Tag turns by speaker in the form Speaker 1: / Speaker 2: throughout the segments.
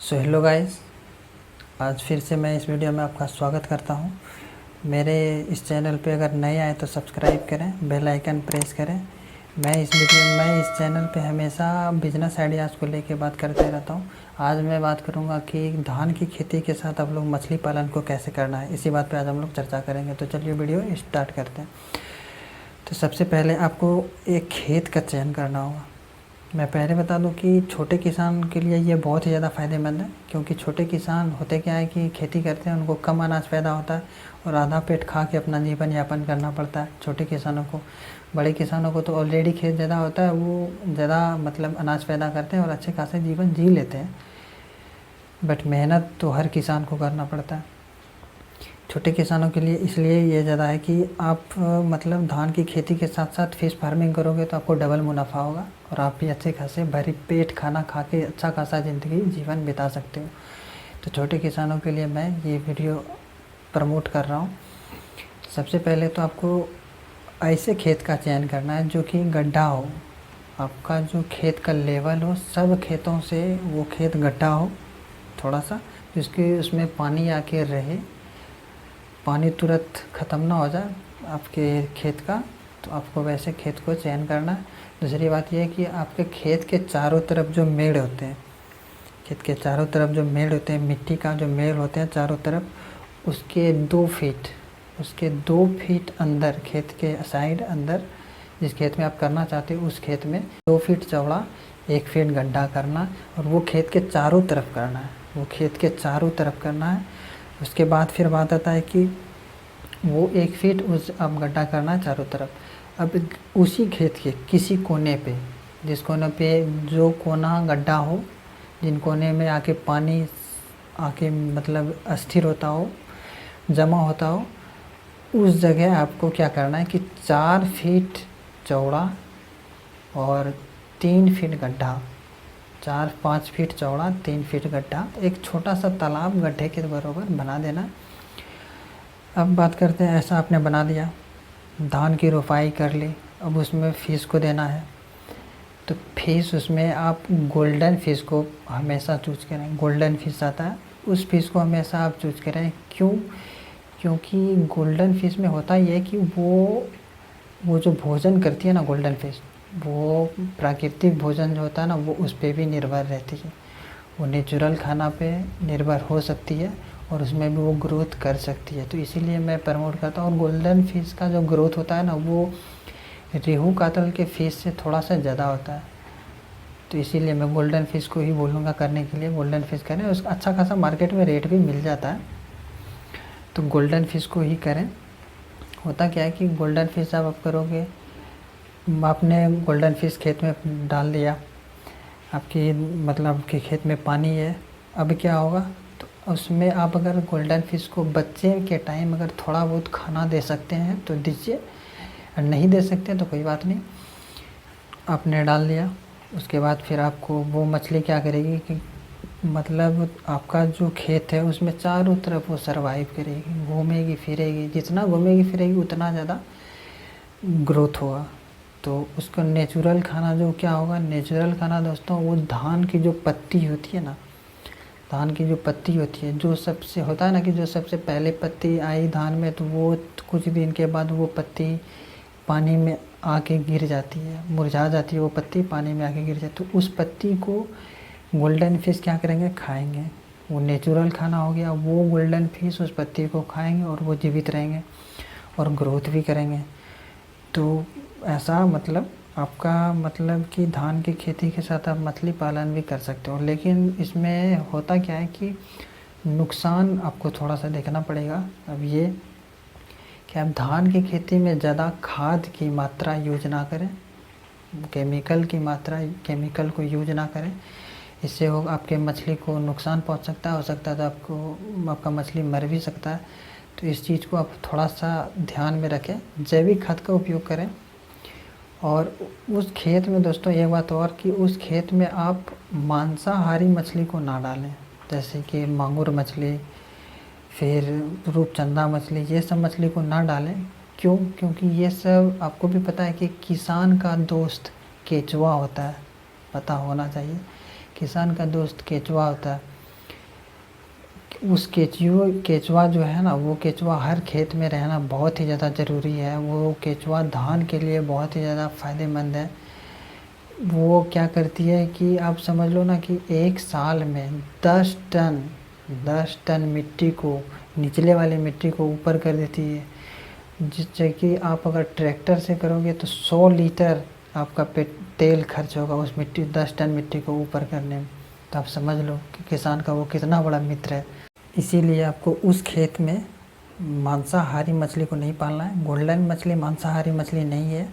Speaker 1: So hello guys, आज फिर से मैं इस वीडियो में आपका स्वागत करता हूं। मेरे इस चैनल पे अगर नए आए तो सब्सक्राइब करें, बेल आइकन प्रेस करें। मैं इस चैनल पे हमेशा बिजनेस आइडियाज़ को लेके बात करते रहता हूं। आज मैं बात करूंगा कि धान की खेती के साथ आप लोग मछली पालन को कैसे करना है, इसी बात पे आज हम लोग चर्चा करेंगे। तो चलिए वीडियो स्टार्ट करते हैं। तो सबसे पहले आपको एक खेत का चयन करना होगा। मैं पहले बता दूं कि छोटे किसान के लिए ये बहुत ही ज़्यादा फ़ायदेमंद है, क्योंकि छोटे किसान होते क्या है कि खेती करते हैं, उनको कम अनाज पैदा होता है और आधा पेट खा के अपना जीवन यापन करना पड़ता है छोटे किसानों को। बड़े किसानों को तो ऑलरेडी खेत ज़्यादा होता है, वो ज़्यादा मतलब अनाज पैदा करते हैं और अच्छे खासे जीवन जी लेते हैं। बट मेहनत तो हर किसान को करना पड़ता है। छोटे किसानों के लिए इसलिए ये ज़्यादा है कि आप मतलब धान की खेती के साथ साथ फिश फार्मिंग करोगे तो आपको डबल मुनाफा होगा और आप भी अच्छे खासे भरी पेट खाना खा के अच्छा खासा ज़िंदगी जीवन बिता सकते हो। तो छोटे किसानों के लिए मैं ये वीडियो प्रमोट कर रहा हूँ। सबसे पहले तो आपको ऐसे खेत का चयन करना है जो कि गड्ढा हो। आपका जो खेत का लेवल हो, सब खेतों से वो खेत गड्ढा हो थोड़ा सा, जिसके उसमें पानी आके रहे, पानी तुरंत ख़त्म ना हो जाए आपके खेत का, तो आपको वैसे खेत को चयन करना है। दूसरी बात यह है कि आपके खेत के चारों तरफ जो मेड़ होते हैं, खेत के चारों तरफ जो मेड़ होते हैं, मिट्टी का जो मेड़ होते हैं चारों तरफ, उसके 2 फीट अंदर, खेत के साइड अंदर, जिस खेत में आप करना चाहते हो उस खेत में 2 फीट चौड़ा 1 फीट गड्ढा करना, और वो खेत के चारों तरफ करना है, वो खेत के चारों तरफ करना है। उसके बाद फिर बात आता है कि वो 1 फीट उस अब गड्ढा करना है चारों तरफ। अब उसी खेत के किसी कोने पे, जिस कोने पे जो कोना गड्ढा हो, जिन कोने में आके पानी आके मतलब अस्थिर होता हो, जमा होता हो, उस जगह आपको क्या करना है कि 4 फीट चौड़ा और 3 फीट गड्ढा, 4-5 फीट चौड़ा 3 फीट गड्ढा, एक छोटा सा तालाब गड्ढे के बराबर बना देना। अब बात करते हैं, ऐसा आपने बना दिया, धान की रोपाई कर ली, अब उसमें फीस को देना है। तो फीस उसमें आप गोल्डन फिश को हमेशा चूज करें। गोल्डन फिश आता है, उस फिश को हमेशा आप चूज करें। क्यों? क्योंकि गोल्डन फिश में होता ये है कि वो जो भोजन करती है ना गोल्डन फिश, वो प्राकृतिक भोजन जो होता है ना, वो उस पर भी निर्भर रहती है। वो नेचुरल खाना पे निर्भर हो सकती है और उसमें भी वो ग्रोथ कर सकती है। तो इसीलिए मैं प्रमोट करता हूँ। और गोल्डन फिश का जो ग्रोथ होता है ना, वो रेहू कातल के फिश से थोड़ा सा ज़्यादा होता है। तो इसीलिए मैं गोल्डन फिश को ही बोलूँगा करने के लिए। गोल्डन फिश करें, उसका अच्छा खासा मार्केट में रेट भी मिल जाता है, तो गोल्डन फिश को ही करें। होता क्या है कि गोल्डन फिश जब आप करोगे, आपने गोल्डन फिश खेत में डाल दिया, आपकी मतलब कि खेत में पानी है, अब क्या होगा, तो उसमें आप अगर गोल्डन फिश को बच्चे के टाइम अगर थोड़ा बहुत खाना दे सकते हैं तो दीजिए, और नहीं दे सकते तो कोई बात नहीं, आपने डाल दिया। उसके बाद फिर आपको वो मछली क्या करेगी कि मतलब आपका जो खेत है उसमें चारों तरफ वो सरवाइव करेगी, घूमेगी फिरेगी, जितना घूमेगी फिरेगी उतना ज़्यादा ग्रोथ होगा। तो उसका नेचुरल खाना जो क्या होगा, नेचुरल खाना दोस्तों, वो धान की जो पत्ती होती है ना, धान की जो पत्ती होती है, जो सबसे होता है ना कि जो सबसे पहले पत्ती आई धान में, तो वो कुछ दिन के बाद वो पत्ती पानी में आके गिर जाती है, मुरझा जाती है वो पत्ती, पानी में आके गिर जाती है। तो उस पत्ती को गोल्डन फिश क्या करेंगे, खाएंगे। वो नेचुरल खाना हो गया, वो गोल्डन फिश उस पत्ती को खाएंगे और वो जीवित रहेंगे और ग्रोथ भी करेंगे। तो ऐसा मतलब आपका मतलब कि धान की खेती के साथ आप मछली पालन भी कर सकते हो। लेकिन इसमें होता क्या है कि नुकसान आपको थोड़ा सा देखना पड़ेगा। अब ये कि आप धान की खेती में ज़्यादा खाद की मात्रा यूज ना करें, केमिकल को यूज ना करें। इससे हो आपके मछली को नुकसान पहुंच सकता है, हो सकता है तो आपका मछली मर भी सकता है। तो इस चीज़ को आप थोड़ा सा ध्यान में रखें, जैविक खाद का उपयोग करें। और उस खेत में दोस्तों एक बात और, कि उस खेत में आप मांसाहारी मछली को ना डालें, जैसे कि मांगुर मछली, फिर रूपचंदा मछली, ये सब मछली को ना डालें। क्यों? क्योंकि ये सब आपको भी पता है कि किसान का दोस्त केंचुआ होता है, पता होना चाहिए। किसान का दोस्त केंचुआ होता है। उस केचुआ जो है ना, वो केचुआ हर खेत में रहना बहुत ही ज़्यादा ज़रूरी है। वो केचुआ धान के लिए बहुत ही ज़्यादा फ़ायदेमंद है। वो क्या करती है कि आप समझ लो ना कि एक साल में 10 टन मिट्टी को, निचले वाली मिट्टी को ऊपर कर देती है। जिससे कि आप अगर ट्रैक्टर से करोगे तो 100 लीटर आपका तेल खर्च होगा उस 10 टन मिट्टी को ऊपर करने में। तो आप समझ लो कि किसान का वो कितना बड़ा मित्र है। इसीलिए आपको उस खेत में मांसाहारी मछली को नहीं पालना है। गोल्डन मछली मांसाहारी मछली नहीं है।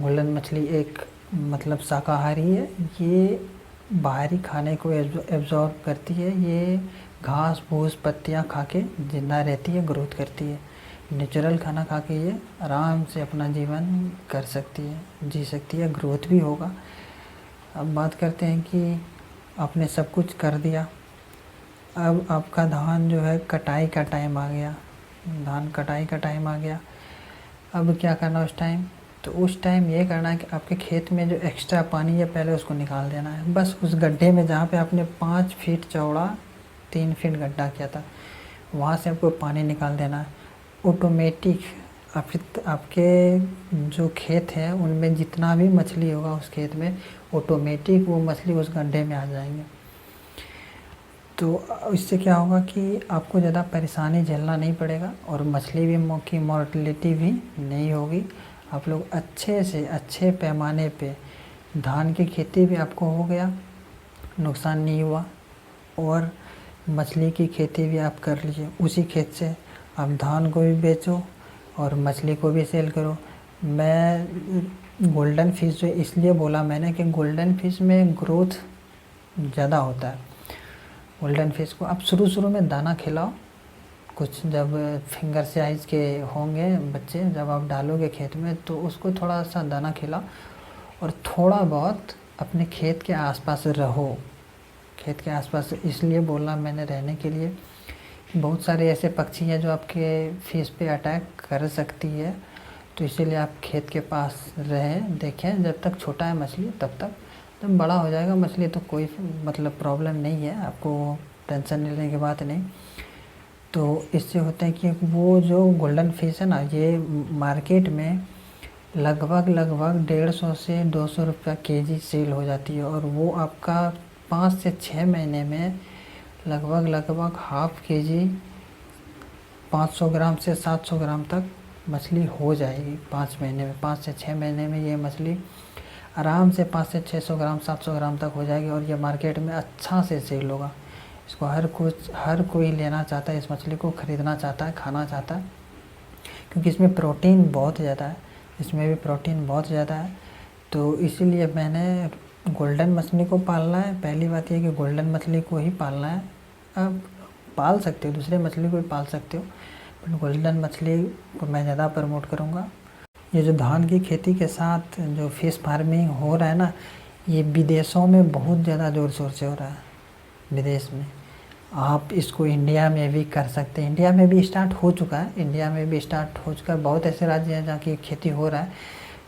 Speaker 1: गोल्डन मछली एक मतलब शाकाहारी है। ये बाहरी खाने को एब्जॉर्ब करती है। ये घास फूस पत्तियाँ खा के जिंदा रहती है, ग्रोथ करती है। नेचुरल खाना खा के ये आराम से अपना जीवन कर सकती है, जी सकती है, ग्रोथ भी होगा। अब बात करते हैं कि आपने सब कुछ कर दिया, अब आपका धान जो है कटाई का टाइम आ गया। धान कटाई का टाइम आ गया। अब क्या करना उस टाइम? तो उस टाइम ये करना है कि आपके खेत में जो एक्स्ट्रा पानी है पहले उसको निकाल देना है। बस उस गड्ढे में जहाँ पे आपने 5 फीट चौड़ा 3 फीट गड्ढा किया था, वहाँ से आपको पानी निकाल देना है। ऑटोमेटिक आपके जो खेत है उनमें जितना भी मछली होगा उस खेत में, ऑटोमेटिक वो मछली उस गड्ढे में आ जाएंगे। तो इससे क्या होगा कि आपको ज़्यादा परेशानी झेलना नहीं पड़ेगा और मछली भी की मॉर्टेलिटी भी नहीं होगी। आप लोग अच्छे से अच्छे पैमाने पे धान की खेती भी आपको हो गया, नुकसान नहीं हुआ, और मछली की खेती भी आप कर लीजिए। उसी खेत से आप धान को भी बेचो और मछली को भी सेल करो। मैं गोल्डन फिश जो इसलिए बोला मैंने कि गोल्डन फिश में ग्रोथ ज़्यादा होता है। गोल्डन फिश को आप शुरू में दाना खिलाओ, कुछ जब फिंगर साइज के होंगे बच्चे, जब आप डालोगे खेत में तो उसको थोड़ा सा दाना खिलाओ और थोड़ा बहुत अपने खेत के आसपास रहो। खेत के आसपास इसलिए बोला मैंने रहने के लिए, बहुत सारे ऐसे पक्षी हैं जो आपके फिश पे अटैक कर सकती है। तो इसीलिए आप खेत के पास रहें, देखें जब तक छोटा है मछली तब तक। जब बड़ा हो जाएगा मछली तो कोई मतलब प्रॉब्लम नहीं है, आपको टेंशन लेने की बात नहीं। तो इससे होता है कि वो जो गोल्डन फिश है ना, ये मार्केट में लगभग 150 से 200 रुपया केजी सेल हो जाती है। और वो आपका 5 से 6 महीने में लगभग हाफ केजी 500 ग्राम से 700 ग्राम तक मछली हो जाएगी 5 महीने में। 5 से 6 महीने में ये मछली आराम से 5 से 600 ग्राम 700 ग्राम तक हो जाएगी और ये मार्केट में अच्छा से सेल होगा। इसको हर कोई लेना चाहता है, इस मछली को ख़रीदना चाहता है, खाना चाहता है, क्योंकि इसमें प्रोटीन बहुत ज़्यादा है। इसमें भी प्रोटीन बहुत ज़्यादा है। तो इसीलिए मैंने गोल्डन मछली को पालना है। पहली बात यह कि गोल्डन मछली को ही पालना है। आप पाल सकते हो, दूसरे मछली को भी पाल सकते हो, बट गोल्डन मछली को मैं ज़्यादा प्रमोट करूँगा। ये जो धान की खेती के साथ जो फिश फार्मिंग हो रहा है ना, ये विदेशों में बहुत ज़्यादा ज़ोर शोर से हो रहा है। विदेश में आप इसको इंडिया में भी कर सकते हैं। इंडिया में भी स्टार्ट हो चुका है, बहुत ऐसे राज्य हैं जहाँ की खेती हो रहा है,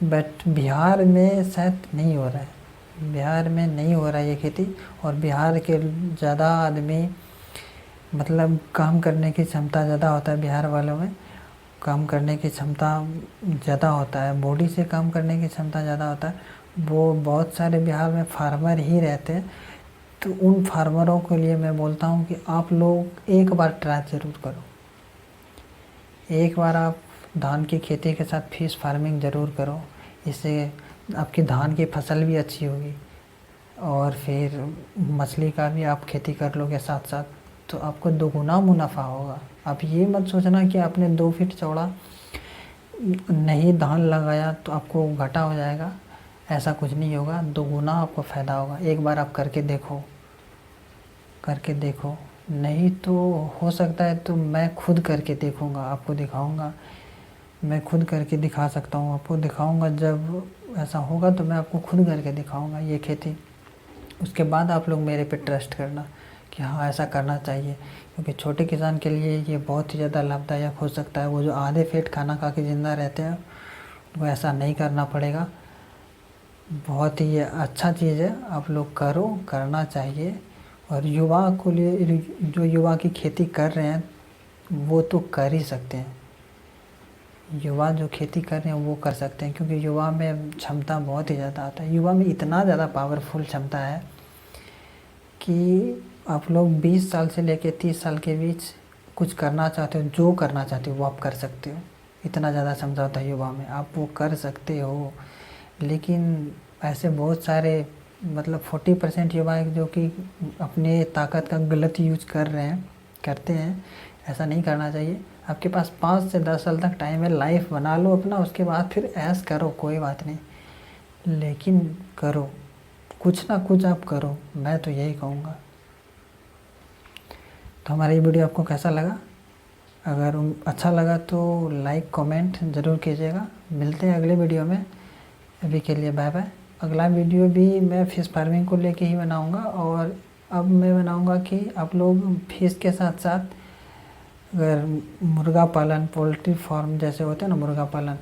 Speaker 1: बट बिहार में शायद नहीं हो रहा है। बिहार में नहीं हो रहा है ये खेती। और बिहार के ज़्यादा आदमी मतलब काम करने की क्षमता ज़्यादा होता है बिहार वालों में, काम करने की क्षमता ज़्यादा होता है, बॉडी से काम करने की क्षमता ज़्यादा होता है। वो बहुत सारे बिहार में फार्मर ही रहते हैं। तो उन फार्मरों के लिए मैं बोलता हूँ कि आप लोग एक बार ट्राई ज़रूर करो। एक बार आप धान की खेती के साथ फिश फार्मिंग ज़रूर करो। इससे आपकी धान की फसल भी अच्छी होगी और फिर मछली का भी आप खेती कर लोगे साथ साथ, तो आपको दोगुना मुनाफा होगा। आप ये मत सोचना कि आपने 2 फीट चौड़ा नहीं धान लगाया तो आपको घाटा हो जाएगा। ऐसा कुछ नहीं होगा, दोगुना आपको फ़ायदा होगा। एक बार आप करके देखो, नहीं तो हो सकता है तो मैं खुद करके देखूँगा, आपको दिखाऊँगा। मैं खुद करके दिखा सकता हूँ, आपको दिखाऊँगा। जब ऐसा होगा तो मैं आपको खुद करके दिखाऊँगा ये खेती। उसके बाद आप लोग मेरे पे ट्रस्ट करना कि हाँ ऐसा करना चाहिए, क्योंकि छोटे किसान के लिए ये बहुत ही ज़्यादा लाभदायक हो सकता है। वो जो आधे पेट खाना खा के ज़िंदा रहते हैं उनको ऐसा नहीं करना पड़ेगा। बहुत ही अच्छा चीज़ है, आप लोग करना चाहिए। और युवा को लिए, जो युवा की खेती कर रहे हैं वो तो कर ही सकते हैं। युवा जो खेती कर रहे हैं वो कर सकते हैं, क्योंकि युवा में क्षमता बहुत ही ज़्यादा आता है। युवा में इतना ज़्यादा पावरफुल क्षमता है कि आप लोग 20 साल से लेकर 30 साल के बीच कुछ करना चाहते हो, जो करना चाहते हो वो आप कर सकते हो। इतना ज़्यादा क्षमता होता है युवा में, आप वो कर सकते हो। लेकिन ऐसे बहुत सारे, मतलब 40% युवा हैं जो कि अपने ताकत का गलत यूज करते हैं। ऐसा नहीं करना चाहिए। आपके पास 5 से 10 साल तक टाइम है, लाइफ बना लो अपना, उसके बाद फिर ऐश करो, कोई बात नहीं, लेकिन करो, कुछ ना कुछ आप करो, मैं तो यही कहूँगा। तो हमारा ये वीडियो आपको कैसा लगा? अगर अच्छा लगा तो लाइक कमेंट ज़रूर कीजिएगा। मिलते हैं अगले वीडियो में। अभी के लिए बाय बाय। अगला वीडियो भी मैं फ़िश फार्मिंग को लेके ही बनाऊंगा, और अब मैं बनाऊंगा कि आप लोग फ़िश के साथ साथ अगर मुर्गा पालन, पोल्ट्री फार्म जैसे होते हैं ना, मुर्गा पालन,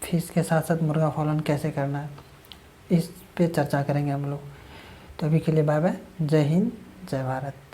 Speaker 1: फ़िश के साथ साथ मुर्गा पालन कैसे करना है, इस पे चर्चा करेंगे हम लोग। तो अभी के लिए बाय बाय। जय हिंद, जय भारत।